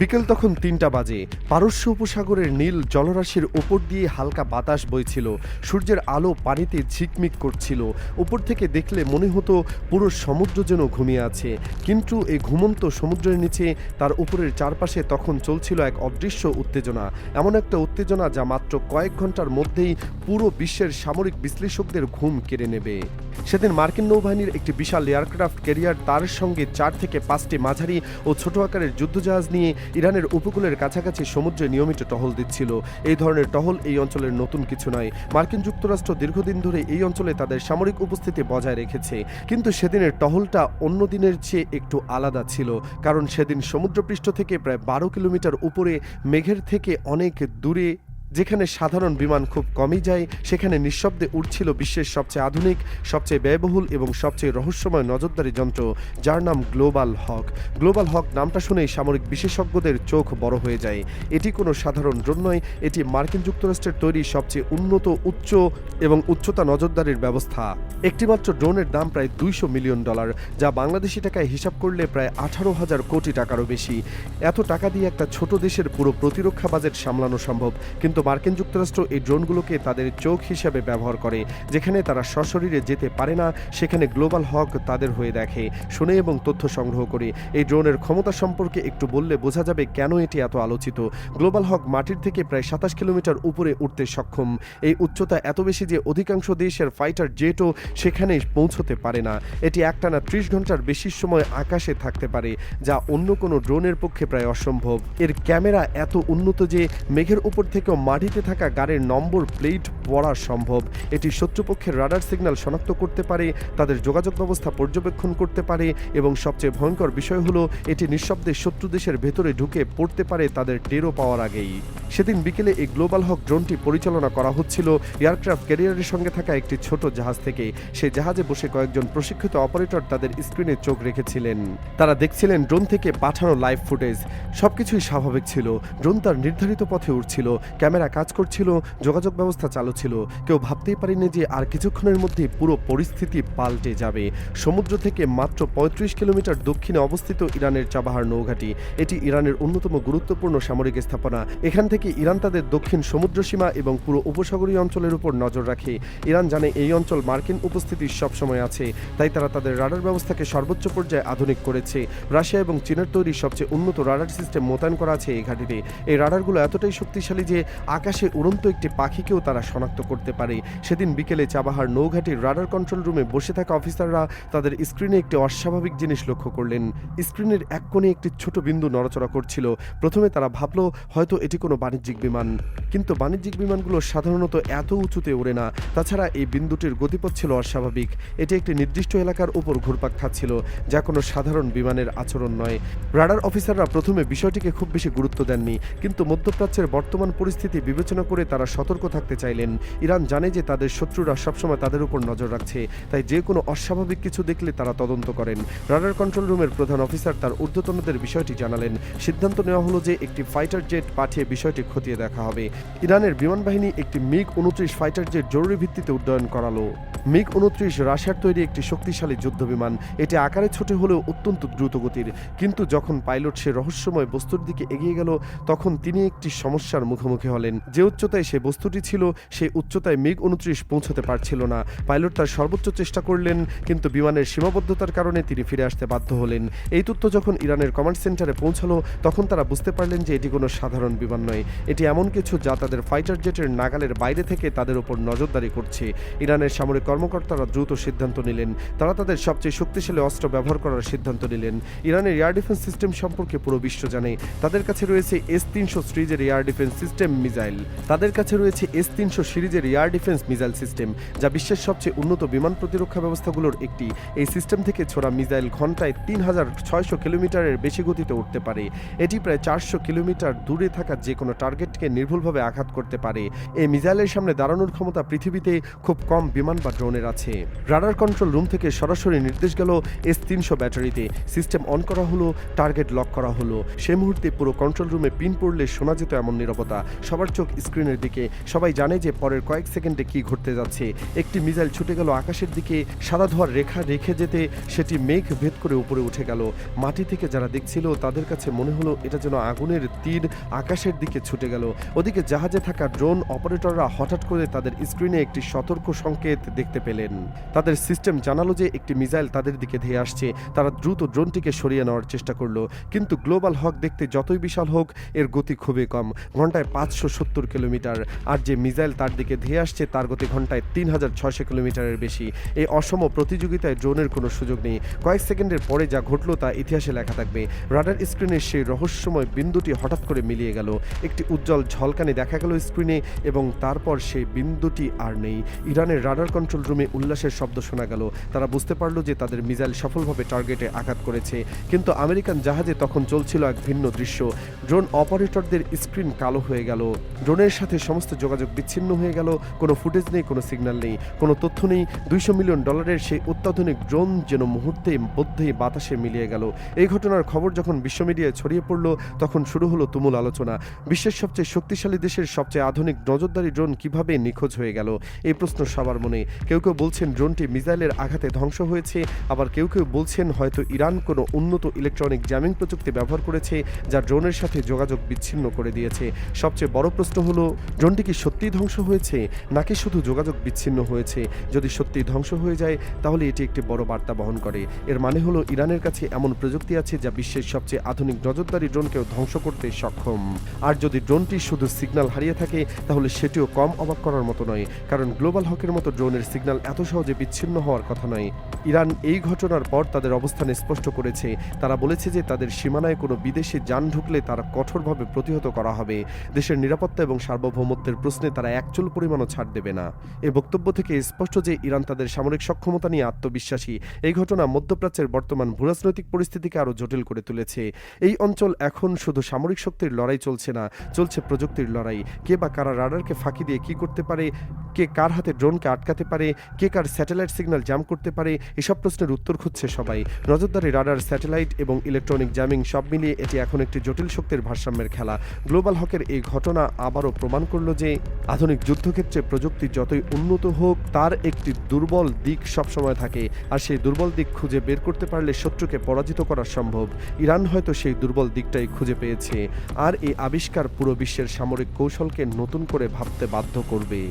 বিকেল তখন ৩টা বাজে। পারস্য উপসাগরের নীল জলরাশির ওপর দিয়ে হালকা বাতাস বইছিল। সূর্যের আলো পানিতে ঝিকমিক করছিল। উপর থেকে দেখলে মনে হতো পুরো সমুদ্র যেন ঘুমিয়ে আছে। কিন্তু এই ঘুমন্ত সমুদ্রের নিচে তার উপরের চারপাশে তখন চলছিল এক অদৃশ্য উত্তেজনা। এমন একটা উত্তেজনা যা মাত্র কয়েক ঘন্টার মধ্যেই পুরো বিশ্বের সামরিক বিশ্লেষকদের ঘুম কেড়ে নেবে। সেদিন মার্কিন নৌবাহিনীর একটি বিশাল এয়ারক্রাফট ক্যারিয়ার তার সঙ্গে ৪ থেকে ৫টি মাঝারি ও ছোট আকারের যুদ্ধজাহাজ নিয়ে ইরানের উপকূলের কাছাকাছি সমুদ্রে নিয়মিত টহল দিচ্ছিল। এই ধরনের টহল এই অঞ্চলের নতুন কিছু নয়। মার্কিন যুক্তরাষ্ট্র দীর্ঘদিন ধরে এই অঞ্চলে তাদের সামরিক উপস্থিতি বজায় রেখেছে। কিন্তু সেদিনের টহলটা অন্য দিনের চেয়ে একটু আলাদা ছিল, কারণ সেদিন সমুদ্রপৃষ্ঠ থেকে প্রায় ১২ কিলোমিটার উপরে, মেঘের থেকে অনেক দূরে, যেখানে সাধারণ বিমান খুব কমই যায়, সেখানে নিঃশব্দে উড়ছিল বিশ্বের সবচেয়ে আধুনিক, সবচেয়ে ব্যয়বহুল এবং সবচেয়ে রহস্যময় নজরদারি যন্ত্র, যার নাম গ্লোবাল হক। গ্লোবাল হক নামটা শুনেই সামরিক বিশেষজ্ঞদের চোখ বড় হয়ে যায়। এটি কোনো সাধারণ ড্রোন নয়, এটি মার্কিন যুক্তরাষ্ট্রের তৈরি সবচেয়ে উন্নত, উচ্চ এবং উচ্চতা নজরদারির ব্যবস্থা। একটিমাত্র ড্রোনের দাম প্রায় $২০০ মিলিয়ন, যা বাংলাদেশি টাকায় হিসাব করলে প্রায় ১৮,০০০ কোটি টাকারও বেশি। এত টাকা দিয়ে একটা ছোট দেশের পুরো প্রতিরক্ষা বাজেট সামলানো সম্ভব, কিন্তু মার্কিন যুক্তরাষ্ট্র এই ড্রোনগুলোকে তাদের চোখ হিসেবে ব্যবহার করে। যেখানে তারা সশরীরে যেতে পারে না, সেখানে গ্লোবাল হক তাদের হয়ে দেখে, শুনে এবং তথ্য সংগ্রহ করে। এই ড্রোনের ক্ষমতা সম্পর্কে একটু বললে বোঝা যাবে কেন এটি এত আলোচিত। গ্লোবাল হক মাটির থেকে প্রায় ২৭ কিলোমিটার উপরে উঠতে সক্ষম। এই উচ্চতা এত বেশি যে অধিকাংশ দেশের ফাইটার জেটও সেখানে পৌঁছতে পারে না। এটি একটানা ৩০ ঘন্টার বেশি সময় আকাশে থাকতে পারে, যা অন্য কোনো ড্রোনের পক্ষে প্রায় অসম্ভব। এর ক্যামেরা এত উন্নত যে মেঘের উপর থেকেও মাটিতে থাকা গাড়ির নম্বর প্লেট পড়া সম্ভব। এটি শত্রুপক্ষের রাডার সিগন্যাল শনাক্ত করতে পারে, তাদের যোগাযোগ ব্যবস্থা পর্যবেক্ষণ করতে পারে এবং সবচেয়ে ভয়ঙ্কর বিষয় হলো এটি নিঃশব্দে শত্রু দেশের ভেতরে ঢুকে পড়তে পারে তাদের টেরও পাওয়ার আগেই। সেদিন বিকেলে এই গ্লোবাল হক ড্রোনটি পরিচালনা করা হচ্ছিল এয়ারক্রাফট ক্যারিয়ারের সঙ্গে থাকা একটি ছোট জাহাজ থেকে। সেই জাহাজে বসে কয়েকজন প্রশিক্ষিত অপারেটর তাদের স্ক্রিনে চোখ রেখেছিলেন। তারা দেখছিলেন ড্রোন থেকে পাঠানো লাইভ ফুটেজ। সবকিছুই স্বাভাবিক ছিল। ড্রোন তার নির্ধারিত পথে উড়ছিল, ক্যামেরা কাজ করছিল, যোগাযোগ ব্যবস্থা চালু ছিল। কেউ ভাবতেই পারেনি যে আর কিছুক্ষণের মধ্যে পুরো পরিস্থিতি পাল্টে যাবে। সমুদ্র থেকে মাত্র ৩৫ কিলোমিটার দক্ষিণে অবস্থিত ইরানের চাবাহার নৌঘাঁটি। এটি ইরানের অন্যতম গুরুত্বপূর্ণ সামরিক স্থাপনা। এখান থেকে ইরান তাদের দক্ষিণ সমুদ্র সীমা এবং পুরো উপসাগরীয় অঞ্চলের উপর নজর রাখে। ইরান জানে এই অঞ্চল মার্কিন উপস্থিতি সবসময় আছে, তাই তারা তাদের রাডার ব্যবস্থাকে সর্বোচ্চ পর্যায়ে আধুনিক করেছে। রাশিয়া এবং চীনের তৈরি সবচেয়ে উন্নত রাডার সিস্টেম মোতায়েন করা আছে এই ঘাঁটিতে। এই রাডারগুলো এতটাই শক্তিশালী যে আকাশে উড়ন্ত একটি পাখিকেও তারা শনাক্ত করতে পারে। সেদিন বিকেলে চাবাহার নৌঘাটির রাডার কন্ট্রোল রুমে বসে থাকা অফিসাররা তাদের স্ক্রিনে একটি অস্বাভাবিক জিনিস লক্ষ্য করলেন। স্ক্রিনের এক কোণে একটি ছোট বিন্দু নড়াচড়া করছিল। প্রথমে তারা ভাবল হয়তো এটি কোনো বাণিজ্যিক বিমান, কিন্তু বাণিজ্যিক বিমানগুলো সাধারণত এত উঁচুতে ওড়ে না। তাছাড়া এই বিন্দুটির গতিপথ ছিল অস্বাভাবিক। এটি একটি নির্দিষ্ট এলাকার উপর ঘুরপাক খাচ্ছিল, যা কোনো সাধারণ বিমানের আচরণ নয়। রাডার অফিসাররা প্রথমে বিষয়টিকে খুব বেশি গুরুত্ব দেননি, কিন্তু মধ্যপ্রাচ্যের বর্তমান পরিস্থিতি বিবেচনা করে তারা সতর্ক থাকতে চাইলেন। ইরান জানে যে তাদের শত্রুরা সবসময় তাদের উপর নজর রাখছে, তাই যে কোনো অস্বাভাবিক কিছু দেখলে তারা তদন্ত করেন। রাডার কন্ট্রোল রুমের প্রধান অফিসার তার ঊর্ধ্বতনদের বিষয়টি জানালেন। সিদ্ধান্ত নেওয়া হলো যে একটি ফাইটার জেট পাঠিয়ে বিষয়টি খতিয়ে দেখা হবে। ইরানের বিমান বাহিনী একটি মিগ-29 ফাইটার জেট জরুরি ভিত্তিতে উড্ডয়ন করালো। মিগ-29 রাশিয়ার তৈরি একটি শক্তিশালী যুদ্ধবিমান। এটি আকারে ছোট হলেও অত্যন্ত দ্রুতগতির। কিন্তু যখন পাইলট সে রহস্যময় বস্তুর দিকে এগিয়ে গেল, তখন তিনি একটি সমস্যার মুখোমুখি হলেন। যে উচ্চতায় সে বস্তুটি ছিল, সেই উচ্চতায় মিগ-29 পৌঁছতে পারছিল না। পাইলট তার সর্বোচ্চ চেষ্টা করলেন, কিন্তু বিমানের সীমাবদ্ধতার কারণে তিনি ফিরে আসতে বাধ্য হলেন। এই তথ্য যখন ইরানের কমান্ড সেন্টারে পৌঁছালো, তখন তারা বুঝতে পারলেন যে এটি কোনো সাধারণ বিমান নয়। এটি এমন কিছু যা তাদের ফাইটার জেটের নাগালের বাইরে থেকে তাদের উপর নজরদারি করছে। ইরানের সামরিক কর্মকর্তারা দ্রুত সিদ্ধান্ত নিলেন। তারা তাদের সবচেয়ে শক্তিশালী অস্ত্র ব্যবহার করার সিদ্ধান্ত নিলেন। ইরানের এয়ার ডিফেন্স সিস্টেম সম্পর্কে পুরো বিশ্ব জানে। তাদের কাছে রয়েছে S-300 সিরিজের এয়ার ডিফেন্স সিস্টেম মিসাইল। তাদের কাছে রয়েছে S-300 সিরিজের এয়ার ডিফেন্স মিসাইল সিস্টেম, যা বিশ্বের সবচেয়ে উন্নত বিমান প্রতিরক্ষা ব্যবস্থাগুলোর একটি। এই সিস্টেম থেকে ছোড়া মিসাইল ঘন্টায় ৩৬০০ কিলোমিটারের বেশি গতিতে উঠতে পারে। এটি প্রায় ৪০০ কিলোমিটার দূরে থাকা যে কোনো টার্গেটকে নির্ভুলভাবে আঘাত করতে পারে। এই মিসাইলের সামনে দাঁড়ানোর ক্ষমতা পৃথিবীতে খুব কম বিমান বা ড্রোনের আছে। রাডার কন্ট্রোল রুম থেকে সরাসরি নির্দেশ গেল S-300 ব্যাটারিতে। সিস্টেম অন করা হলো, টার্গেট লক করা হলো। সে মুহূর্তে পুরো কন্ট্রোল রুমে পিন পড়লে শোনা যেত এমন নীরবতা। সবার সবার চোখ স্ক্রিনের দিকে। সবাই জানে যে পরের কয়েক সেকেন্ডে কি ঘটতে যাচ্ছে। একটি মিসাইল ছুটে গেল আকাশের দিকে, সাদা ধোঁয়ার রেখা রেখে যেতে সেটি মেঘ ভেদ করে উপরে উঠে গেল। মাটি থেকে যারা দেখছিল তাদের কাছে মনে হলো এটা যেন আগুনের তীর আকাশের দিকে ছুটে গেল। ওদিকে জাহাজে থাকা ড্রোন অপারেটররা হঠাৎ করে তাদের স্ক্রিনে একটি সতর্ক সংকেত দেখতে পেলেন। তাদের সিস্টেম জানালো যে একটি মিসাইল তাদের দিকে ধেয়ে আসছে। তারা দ্রুত ড্রোনটিকে সরিয়ে নেওয়ার চেষ্টা করলো, কিন্তু গ্লোবাল হক দেখতে যতই বিশাল হোক এর গতি খুবই কম, ঘন্টায় 570 কিলোমিটার। আর যে মিসাইল তার দিকে ধেয়ে আসছে তার গতি ঘন্টায় 3600 কিলোমিটারের বেশি। এই অসম প্রতিযোগিতায় ড্রোনের কোনো সুযোগ নেই। কয়েক সেকেন্ডের পরে যা ঘটলো তা ইতিহাসে লেখা থাকবে। রাডার স্ক্রিনের সেই রহস্যময় বিন্দুটি হঠাৎ করে মিলিয়ে গেল। একটি উজ্জ্বল ঝলকানি দেখা গেল স্ক্রিনে এবং তারপর সেই বিন্দুটি আর নেই। ইরানের রাডার কন্ট্রোল রুমে উল্লাসের শব্দ শোনা গেল। তারা বুঝতে পারল যে তাদের মিসাইল সফলভাবে টার্গেটে আঘাত করেছে। কিন্তু আমেরিকান জাহাজে তখন চলছিল এক ভিন্ন দৃশ্য। ড্রোন অপারেটরদের স্ক্রিন কালো হয়ে গেল। ড্রোনের সাথে সমস্ত যোগাযোগ বিচ্ছিন্ন হয়ে গেল। কোনো ফুটেজ নেই, কোনো সিগন্যাল নেই, কোনো তথ্য নেই। $200 মিলিয়ন সেই অত্যাধুনিক ড্রোন যেন মুহূর্তের মধ্যেই বাতাসে মিলিয়ে গেল। এই ঘটনার খবর যখন বিশ্ব মিডিয়ায় ছড়িয়ে পড়ল তখন শুরু হলো তুমুল আলোচনা। বিশ্বের সবচেয়ে শক্তিশালী দেশের সবচেয়ে আধুনিক নজরদারি ড্রোন কিভাবে নিখোঁজ হয়ে গেল, এই প্রশ্ন সবার মনে। কেউ কেউ বলছেন ড্রোনটি মিসাইলের আঘাতে ধ্বংস হয়েছে, আবার কেউ কেউ বলছেন হয়তো ইরান কোনো উন্নত ইলেকট্রনিক জ্যামিং প্রযুক্তি ব্যবহার করেছে যা ড্রোনের সাথে যোগাযোগ বিচ্ছিন্ন করে দিয়েছে। সবচেয়ে বড় প্রশ্ন হলো ড্রোনটি কি সত্যিই ধ্বংস হয়েছে নাকি শুধু যোগাযোগ বিচ্ছিন্ন হয়েছে। যদি সত্যিই ধ্বংস হয়ে যায় তাহলে এটি একটি বড় বার্তা বহন করে। এর মানে হলো ইরানের কাছে এমন প্রযুক্তি আছে যা বিশ্বের সবচেয়ে আধুনিক নজরদারি ড্রোনকেও ধ্বংস করতে সক্ষম। আর যদি ড্রোনটি শুধু সিগন্যাল হারিয়ে থাকে তাহলে সেটিও কম অবাক করার মতো নয়, কারণ গ্লোবাল হকের মতো ড্রোনের সিগন্যাল এত সহজে বিচ্ছিন্ন হওয়ার কথা নয়। ইরান এই ঘটনার পর তাদের অবস্থান স্পষ্ট করেছে। তারা বলেছে যে তাদের সীমানায় কোনো বিদেশি যান ঢুকলে তারা কঠোরভাবে প্রতিহত করা হবে। দেশের নিরাপত্তা এবং সার্বভৌমত্বের প্রশ্নে তারা একচুল পরিমাণও ছাড় দেবে না। এই বক্তব্য থেকে স্পষ্ট যে ইরান তাদের সামরিক সক্ষমতা নিয়ে আত্মবিশ্বাসী। এই ঘটনা মধ্যপ্রাচ্যের বর্তমান ভূরাজনৈতিক পরিস্থিতিকে আরও জটিল করে তুলেছে। এই অঞ্চল এখন শুধু সামরিক শক্তির লড়াই চলছে না, চলছে প্রযুক্তির লড়াই। কে বা কারা রাডারকে ফাঁকি দিয়ে কি করতে পারে, কে কার হাতে ড্রোনকে আটকাতে পারে, কে কার স্যাটেলাইট সিগন্যাল জাম করতে পারে, এসব প্রশ্নের উত্তর খুঁজছে সবাই। নজরদারি, রাডার, স্যাটেলাইট এবং ইলেকট্রনিক জ্যামিং সব মিলিয়ে এটি এখন একটি জটিল শক্তির ভারসাম্যের খেলা। গ্লোবাল হকের এই ঘটনা আবারও প্রমাণ করল যে আধুনিক যুদ্ধক্ষেত্রে প্রযুক্তি যতই উন্নত হোক তার একটি দুর্বল দিক সবসময় থাকে, আর সেই দুর্বল দিক খুঁজে বের করতে পারলে শত্রুকে পরাজিত করা সম্ভব। ইরান হয়তো সেই দুর্বল দিকটাই খুঁজে পেয়েছে, আর এই আবিষ্কার পুরো বিশ্বের সামরিক কৌশলকে নতুন করে ভাবতে বাধ্য করবে।